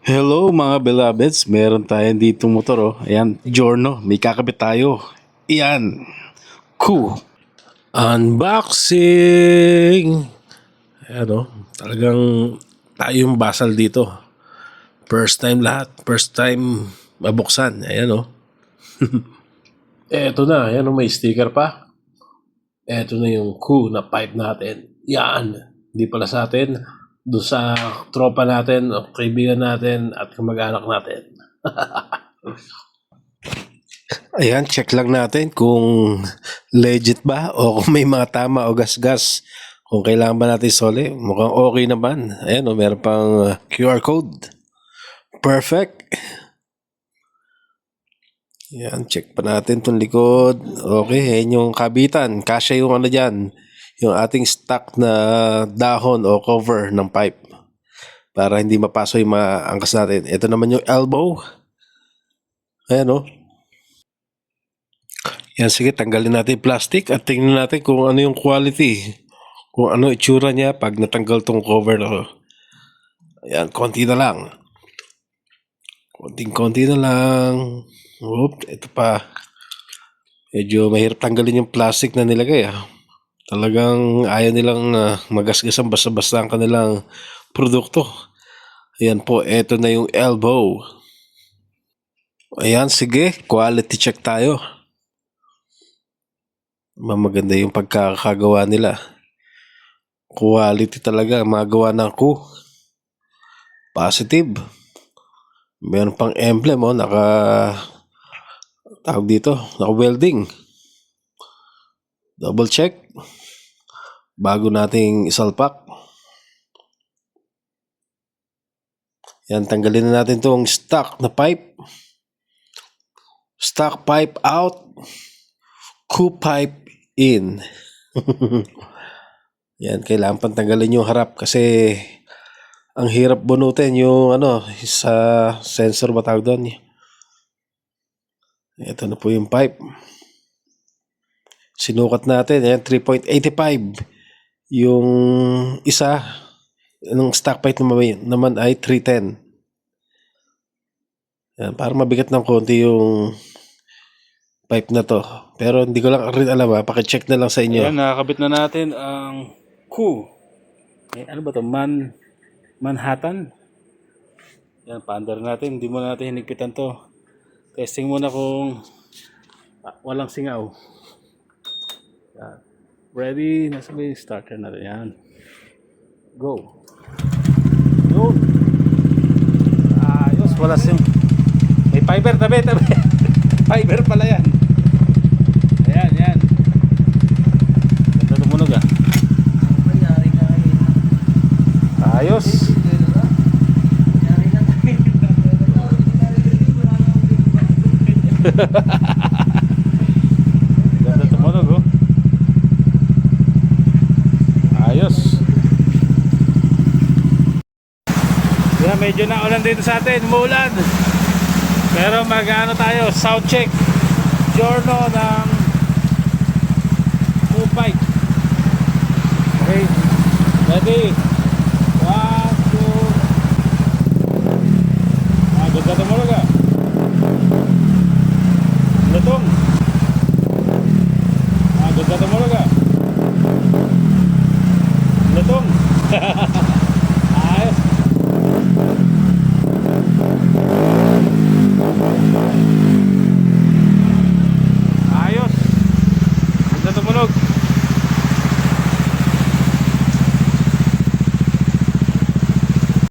Hello mga beloveds, meron tayong dito motor oh. Ayan, Giorno, may kakabit tayo. Ayan, cool. Unboxing! Ayan oh, talagang tayong basal dito. First time lahat, first time mabuksan. Ayan oh. Eto na, ayan oh, may sticker pa. Eto na yung cool na pipe natin. Yan, hindi pala sa atin. Doon sa tropa natin, o kaibigan natin at kamag-anak natin. Ayan, check lang natin kung legit ba o kung may mga tama o gasgas. Kung kailangan ba natin soli, mukhang okay naman. Ayan o, meron pang QR code. Perfect. Ayan, check pa natin itong likod. Okay, ayan yung kabitan. Kasya yung ano dyan. Yung ating stock na dahon o cover ng pipe. Para hindi mapaso yung mga angkas natin. Ito naman yung elbow. Ayan o. Yan, sige, tanggalin natin yung plastic at tingnan natin kung ano yung quality. Kung ano itsura niya pag natanggal tong cover na. Ayan, konti na lang. Konting-konti na lang. Oop, ito pa. Medyo mahirap tanggalin yung plastic na nilagay Talagang ayaw nilang magasgasan basta-basta ang kanilang produkto. Ayan po, ito na yung elbow. Ayan, sige, quality check tayo. Maganda yung pagkakagawa nila. Quality talaga, magawa ng ko. Positive. Meron pang emblem tawag dito, naka welding. Double check bago nating isalpak. Yan, tanggalin na natin tong stock na pipe. Stock pipe out. Cool pipe in. Yan, kailangan pang tanggalin yung harap kasi ang hirap bunutin yung sa sensor ba tawag doon. Ito na po yung pipe. Sinukat natin, yan, 3.85. Yung isa, ng stock pipe naman ay 310. Yan, para mabigat ng konti yung pipe na to. Pero hindi ko lang rin alam pakicheck na lang sa inyo. Ayan, nakakabit na natin ang ano ba to? Manhattan. Yan, paandar natin. Hindi mo natin hinigpitan to. Testing muna kung walang singaw. Yan. Ready? Nasa ba yung starter natin? Yan. Go. Go. Ayos. Wala may fiber. Tabi. Fiber pala yan. Ayan. Ganda tumunog Ayos. Ganda tumunog Ayos. Yeah, medyo naulan dito sa atin, umuulan. Pero mag-ano tayo, sound check. Giorno ng pipe. Okay. Ready?